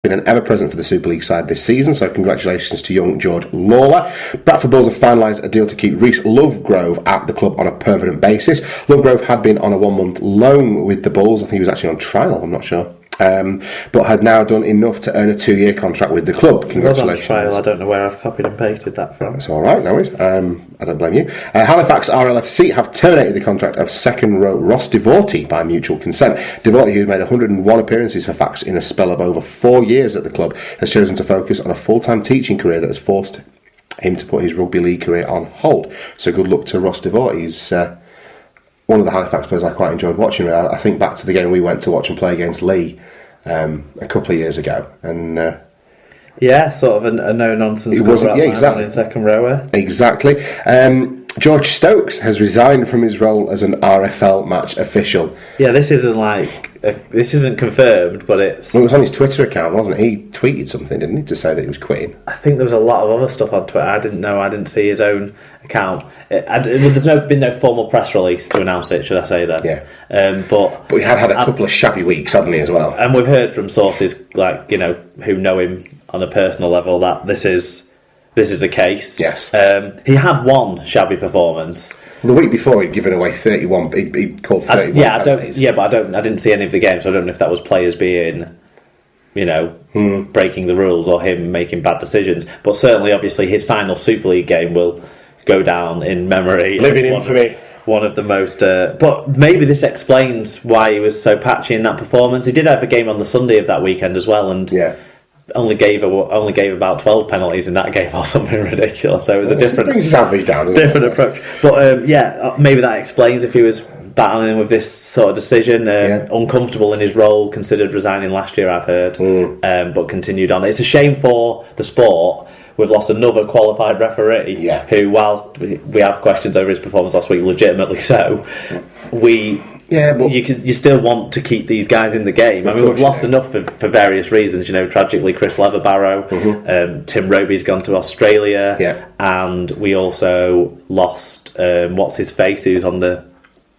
been an ever-present for the Super League side this season, so congratulations to young George Lawler. Bradford Bulls have finalised a deal to keep Rhys Lovegrove at the club on a permanent basis. Lovegrove had been on a 1-month loan with the Bulls. I think he was actually on trial, I'm not sure. But had now done enough to earn a 2-year contract with the club. Congratulations. It was on trial. I don't know where I've copied and pasted that from. That's all right, no worries. I don't blame you. Halifax RLFC have terminated the contract of second row Ross Devorty by mutual consent. Devorty, who made 101 appearances for Fax in a spell of over 4 years at the club, has chosen to focus on a full-time teaching career that has forced him to put his rugby league career on hold. So good luck to Ross Devorty. He's one of the Halifax players I quite enjoyed watching. I think back to the game we went to watch and play against Lee a couple of years ago, and sort of a no-nonsense. It wasn't, exactly. In second rower. Exactly. George Stokes has resigned from his role as an RFL match official. Yeah, this isn't confirmed, but it was on his Twitter account, wasn't it? He tweeted something, didn't he, to say that he was quitting? I think there was a lot of other stuff on Twitter. I didn't see his own account. There's been no formal press release to announce it, should I say that? Yeah. But he had a couple of shabby weeks, hadn't he, as well? And we've heard from sources who know him on a personal level that this is the case. Yes. He had one shabby performance. The week before, he'd given away 31. He'd called 31. But I didn't see any of the games. So I don't know if that was players being, breaking the rules or him making bad decisions. But certainly, obviously, his final Super League game will go down in memory. Living infamy. One of the most. But maybe this explains why he was so patchy in that performance. He did have a game on the Sunday of that weekend as well, and only gave about 12 penalties in that game or something ridiculous. So it was a different. It brings his average down, different approach. But maybe that explains if he was battling with this sort of decision. Uncomfortable in his role, considered resigning last year, I've heard, but continued on. It's a shame for the sport. We've lost another qualified referee who, whilst we have questions over his performance last week, legitimately so, you still want to keep these guys in the game. I mean, we've lost enough for various reasons. Tragically, Chris Leatherbarrow, Tim Roby's gone to Australia, and we also lost what's his face, who's on the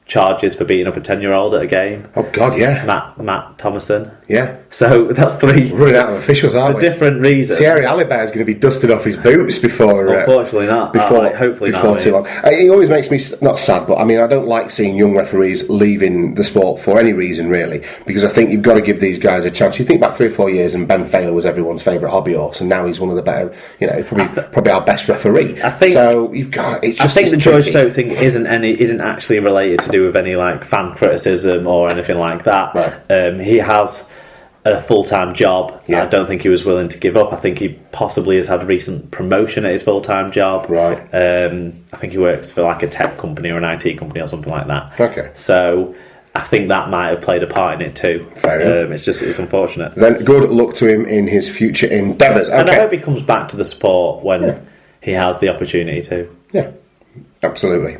charges for beating up a 10-year-old at a game. Oh God, yeah. Matt Thomason. Yeah. So that's 3. We're running out of officials, aren't we? For different reasons. Thierry Alibert is going to be dusted off his boots before. Unfortunately, not. Hopefully before not. Too long. It always makes me not sad, but I mean, I don't like seeing young referees leaving the sport for any reason, really, because I think you've got to give these guys a chance. You think back 3 or 4 years, and Ben Faylor was everyone's favourite hobby horse, and now he's one of the better, probably our best referee. I think so. You've got. It's just, I think the George Stokes thing isn't actually related to do with any fan criticism or anything like that. Right. He has a full-time job. I don't think he was willing to give up. I think he possibly has had recent promotion at his full-time job. Right. I think he works for a tech company or an IT company or something like that. Okay. So I think that might have played a part in it too. Fair enough. It's unfortunate. Then good luck to him in his future endeavours. Okay. And I hope he comes back to the sport when he has the opportunity to. Yeah, absolutely.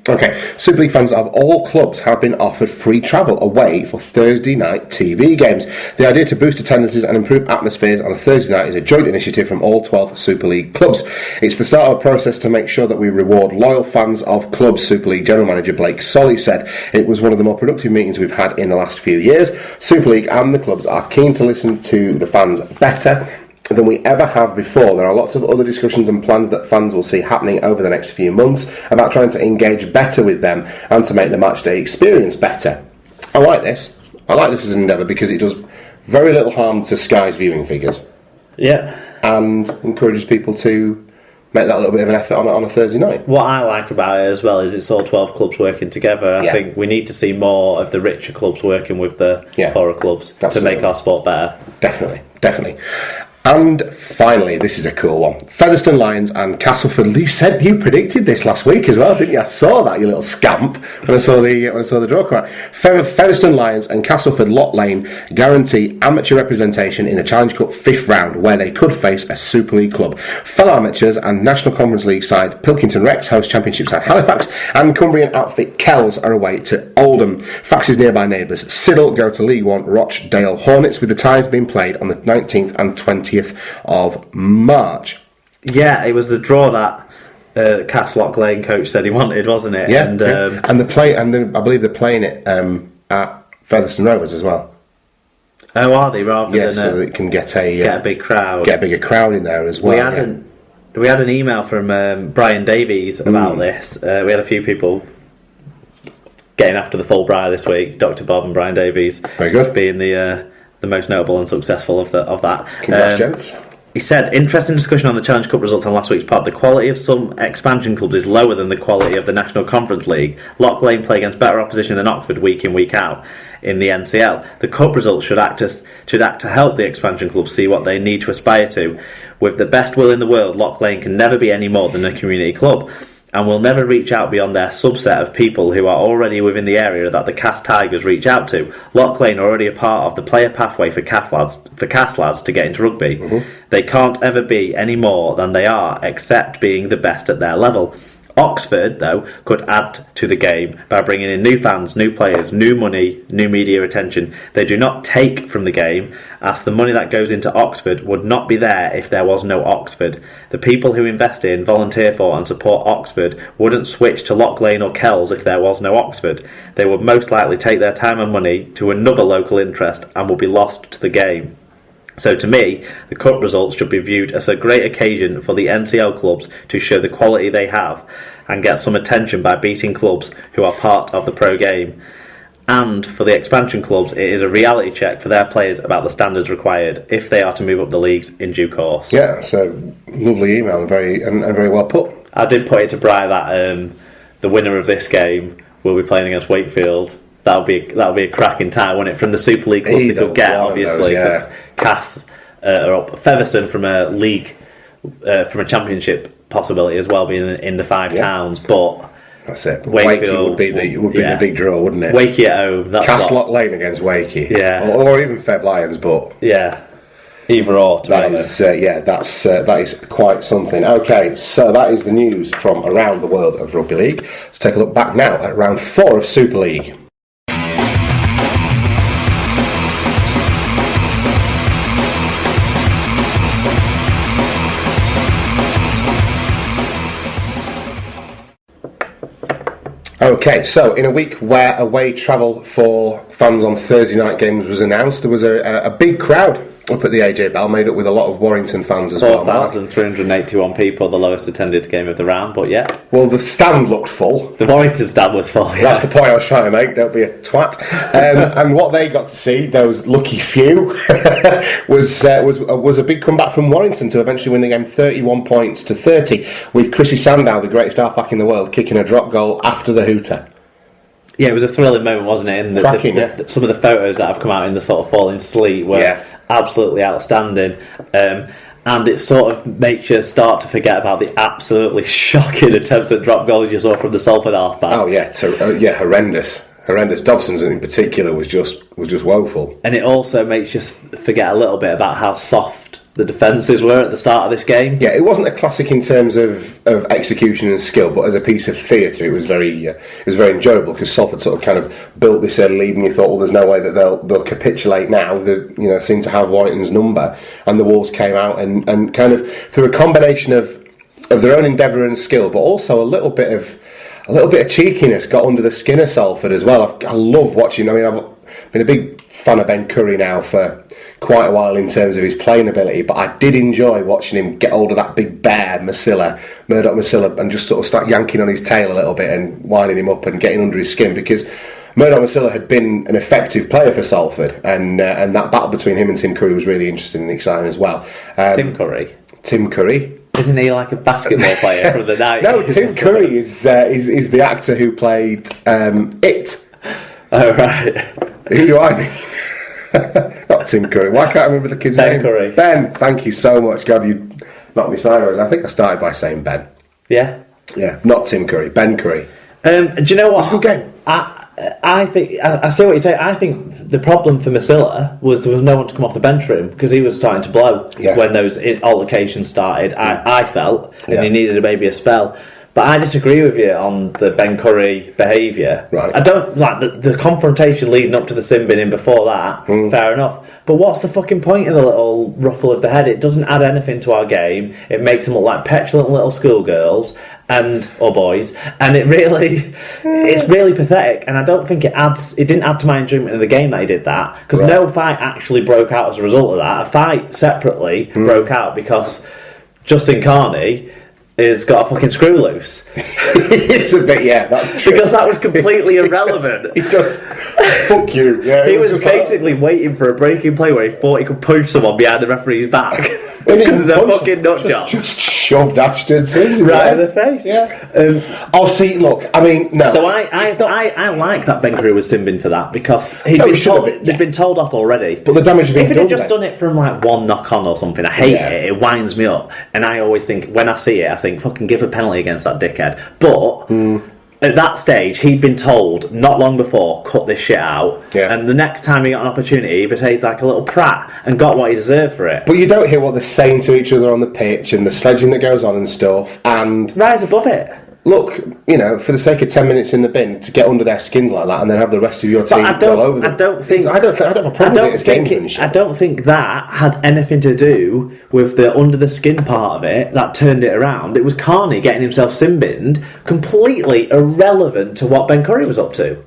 Okay, Super League fans of all clubs have been offered free travel away for Thursday night TV games. The idea to boost attendances and improve atmospheres on a Thursday night is a joint initiative from all 12 Super League clubs. It's the start of a process to make sure that we reward loyal fans of clubs, Super League General Manager Blake Solly said. It was one of the more productive meetings we've had in the last few years. Super League and the clubs are keen to listen to the fans better than we ever have before. There are lots of other discussions and plans that fans will see happening over the next few months about trying to engage better with them and to make the matchday experience better. I like this. I like this as an endeavour because it does very little harm to Sky's viewing figures. Yeah. And encourages people to make that a little bit of an effort on a Thursday night. What I like about it as well is it's all 12 clubs working together. I think we need to see more of the richer clubs working with the poorer clubs to make our sport better. Definitely. And finally, this is a cool one. Featherstone Lions and Castleford. You predicted this last week as well, didn't you? I saw that, you little scamp, when I saw the draw come out. Featherstone Lions and Castleford Lot Lane guarantee amateur representation in the Challenge Cup 5th round, where they could face a Super League club. Fellow amateurs and National Conference League side Pilkington Rex host Championship side Halifax, and Cumbrian outfit Kells are away to Oldham. Fax's nearby neighbours Siddle go to League One Rochdale Hornets, with the ties being played on the 19th and 20th of March. Yeah, it was the draw that Castlock Lane coach said he wanted, wasn't it? Yeah, and I believe they're playing it at Featherstone Rovers as well. Oh, are they? Rather than so that it can get a big crowd. Get a bigger crowd in there as well. We had an email from Brian Davies about this. We had a few people getting after the Fulbright this week. Dr. Bob and Brian Davies, very good, being the most notable and successful of that. Congrats, gents. He said, interesting discussion on the Challenge Cup results on last week's pod. The quality of some expansion clubs is lower than the quality of the National Conference League. Loch Lane play against better opposition than Oxford week in, week out in the NCL. The Cup results should act to help the expansion clubs see what they need to aspire to. With the best will in the world, Loch Lane can never be any more than a community club, and will never reach out beyond their subset of people who are already within the area that the Cass Tigers reach out to. Loch Lane are already a part of the player pathway for Cass lads to get into rugby. Mm-hmm. They can't ever be any more than they are, except being the best at their level. Oxford, though, could add to the game by bringing in new fans, new players, new money, new media attention. They do not take from the game, as the money that goes into Oxford would not be there if there was no Oxford. The people who invest in, volunteer for and support Oxford wouldn't switch to Loch Lane or Kells if there was no Oxford. They would most likely take their time and money to another local interest and will be lost to the game. So to me, the Cup results should be viewed as a great occasion for the NCL clubs to show the quality they have and get some attention by beating clubs who are part of the pro game. And for the expansion clubs, it is a reality check for their players about the standards required if they are to move up the leagues in due course. Yeah, so lovely email and very well put. I did put it to Bri that the winner of this game will be playing against Wakefield. That'll be a cracking tie, won't it? From the Super League club they could get, obviously, because Cass are up. Featherstone from a league, from a championship possibility as well, being in the 5 towns. But that's it. Wakey would be the big draw, wouldn't it? Wakey at home. Cass Loch Lane against Wakey, or even Fev Lions, but either or. That is quite something. Okay, so that is the news from around the world of Rugby League. Let's take a look back now at round 4 of Super League. Okay, so in a week where away travel for fans on Thursday night games was announced, there was a big crowd up at the AJ Bell, made up with a lot of Warrington fans as well. 4,381 people, the lowest attended game of the round, but yeah. Well, the stand looked full. The Warrington stand was full, yeah. That's the point I was trying to make, don't be a twat. And what they got to see, those lucky few, was a big comeback from Warrington to eventually win the game 31 points to 30, with Chrissy Sandow, the greatest halfback in the world, kicking a drop goal after the hooter. Yeah, it was a thrilling moment, wasn't it? And Cracking, some of the photos that have come out in the sort of falling sleet were absolutely outstanding. And it sort of makes you start to forget about the absolutely shocking attempts at drop goals you saw from the Salford halfback. Oh yeah, horrendous. Dobson's in particular was just woeful. And it also makes you forget a little bit about how soft the defences were at the start of this game. Yeah, it wasn't a classic in terms of execution and skill, but as a piece of theatre, it was very enjoyable because Salford sort of kind of built this early lead, and you thought, well, there's no way that they'll capitulate now. They seem to have Warrington's number, and the Wolves came out and kind of through a combination of their own endeavour and skill, but also a little bit of cheekiness got under the skin of Salford as well. I love watching. I mean, I've been a big fan of Ben Curry now for quite a while in terms of his playing ability, but I did enjoy watching him get hold of that big bear, Murdoch Masilla, and just sort of start yanking on his tail a little bit and winding him up and getting under his skin, because Murdoch Masilla had been an effective player for Salford, and that battle between him and Tim Curry was really interesting and exciting as well. Tim Curry? Isn't he like a basketball player from the night? No, Tim Curry is the actor who played It. Oh, right. Who do I mean? Not Tim Curry. Why can't I remember the kid's name? Ben Curry. Ben, thank you so much. God, you knocked me sideways. I think I started by saying Ben. Yeah? Yeah, not Tim Curry. Ben Curry. Do you know what? It was a good game. But I disagree with you on the Ben Curry behaviour. Right. I don't like the confrontation leading up to the sin binning before that. Fair enough. But what's the fucking point of the little ruffle of the head? It doesn't add anything to our game. It makes them look like petulant little schoolgirls or boys, and it's really pathetic. And I don't think it didn't add to my enjoyment of the game that he did that, because no fight actually broke out as a result of that. A fight separately broke out because Justin Carney has got a fucking screw loose. It's a bit, yeah, that's true. Because that was completely irrelevant. He does. Fuck you. Yeah, he was basically waiting for a breaking play where he thought he could punch someone behind the referee's back. Because a fucking nut job. Just shoved Ashton Sims right in the face. Yeah. I'll see. Look, I mean, no. So I like that Ben Curry was simbing to that, because they'd been told off already. But the damage had been done. If he'd just done it from like one knock on or something, I hate it. It winds me up, and I always think, when I see it, I think, fucking give a penalty against that dickhead. But at that stage, he'd been told not long before, cut this shit out. Yeah. And the next time he got an opportunity, he behaved like a little prat and got what he deserved for it. But you don't hear what they're saying to each other on the pitch and the sledging that goes on and stuff. And rise above it. Look, for the sake of 10 minutes in the bin, to get under their skins like that and then have the rest of your team all over them. I don't have a problem with it. I don't think that had anything to do with the under the skin part of it that turned it around. It was Carney getting himself sin-binned, completely irrelevant to what Ben Curry was up to.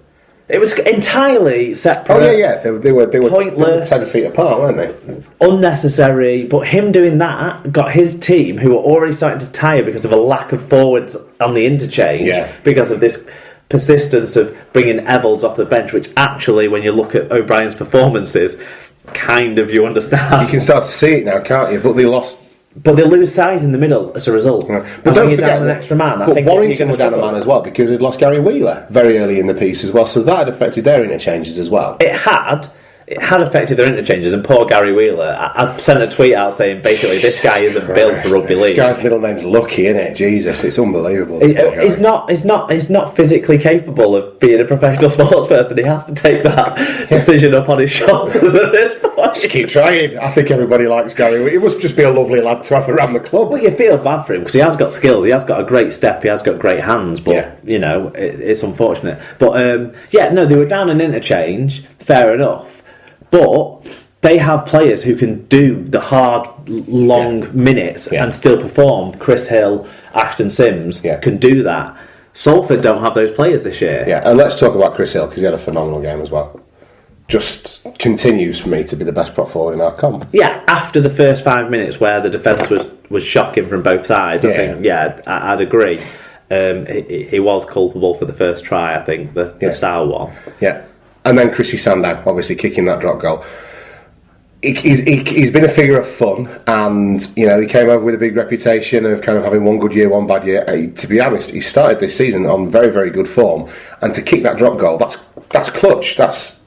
It was entirely separate. Oh yeah. They were pointless. They were 10 feet apart, weren't they? Unnecessary. But him doing that got his team, who were already starting to tire because of a lack of forwards on the interchange, because of this persistence of bringing Evans off the bench, which actually, when you look at O'Brien's performances, kind of you understand. You can start to see it now, can't you? But they lost. But they lose size in the middle as a result. Yeah. But don't forget down an extra man. But Warrington were down a man as well, because they'd lost Gary Wheeler very early in the piece as well, so that had affected their interchanges as well. It had affected their interchanges, and poor Gary Wheeler. I sent a tweet out saying basically this guy isn't built for rugby league. This guy's middle name's Lucky, isn't it? Jesus, it's unbelievable. He's not physically capable of being a professional sports person. He has to take that decision up on his shoulders at this point. Just keep trying. I think everybody likes Gary Wheeler. He must just be a lovely lad to have around the club. Well, you feel bad for him because he has got skills. He has got a great step. He has got great hands. But it's unfortunate. But they were down an interchange. Fair enough. But they have players who can do the hard, long minutes and still perform. Chris Hill, Ashton Sims can do that. Salford don't have those players this year. Yeah, and let's talk about Chris Hill, because he had a phenomenal game as well. Just continues for me to be the best prop forward in our comp. Yeah, after the first 5 minutes where the defence was shocking from both sides, I think, I'd agree. He was culpable for the first try, I think, the Sal one. Yeah. And then Chrissy Sandow, obviously kicking that drop goal. He's been a figure of fun, and he came over with a big reputation of kind of having one good year, one bad year. To be honest, he started this season on very, very good form, and to kick that drop goal, that's clutch. That's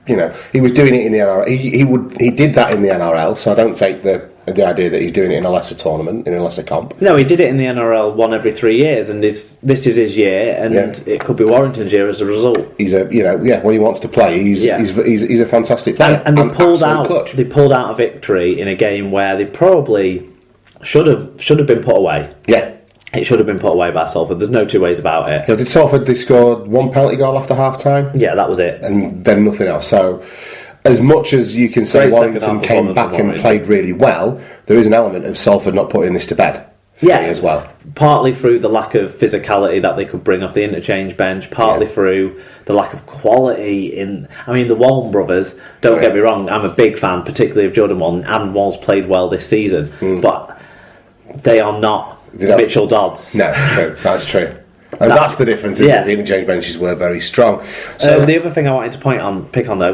he was doing it in the NRL. He did that in the NRL, so I don't take the idea that he's doing it in a lesser tournament, in a lesser comp. No, he did it in the NRL one every 3 years, and this is his year, and it could be Warrington's year as a result. He's when he wants to play, he's a fantastic player. And they pulled out a victory in a game where they probably should have been put away. Yeah. It should have been put away by Salford. There's no two ways about it. Yeah, did Salford, they scored one penalty goal after half time? Yeah, that was it. And then nothing else. So, as much as you can say Warrington came back and played really well, there is an element of Salford not putting this to bed. As well. Partly through the lack of physicality that they could bring off the interchange bench, partly through the lack of quality in... I mean, the Wallen brothers, don't get me wrong, I'm a big fan, particularly of Jordan Wallen. Adam Wall's played well this season, but they are not Mitchell Dodds. No, true. That's true. And that's the difference. The interchange benches were very strong. So the other thing I wanted to pick on though,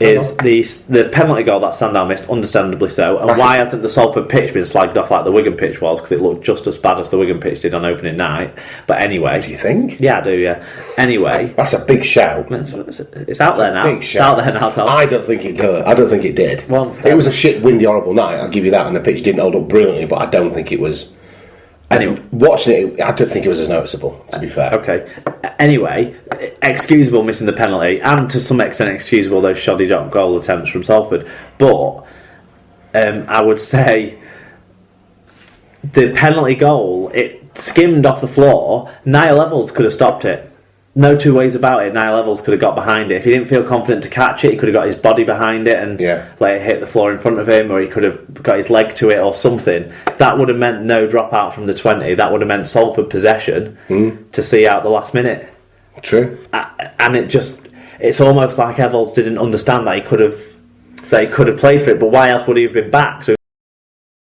is the penalty goal that Sandow missed, understandably so. And why hasn't the Salford pitch been slagged off like the Wigan pitch was? Because it looked just as bad as the Wigan pitch did on opening night. But anyway, do you think? Yeah, I do. Yeah. Anyway, that's a big shout. It's out there now. It's out there now, Tom. I don't think it did. I don't think it did. Well, it was a shit, windy, horrible night. I'll give you that, and the pitch didn't hold up brilliantly. But I don't think it was. Watching it, I don't think it was as noticeable, to be fair. Okay. Anyway, excusable missing the penalty, and to some extent excusable those shoddy drop goal attempts from Salford. But I would say the penalty goal, it skimmed off the floor, Niall Evans could have stopped it. No two ways about it. Niall Evans could have got behind it. If he didn't feel confident to catch it, he could have got his body behind it and let it hit the floor in front of him, or he could have got his leg to it or something. That would have meant no dropout from the 20. That would have meant Salford possession to see out the last minute. True. And it's almost like Evans didn't understand that he could have played for it, but why else would he have been back? So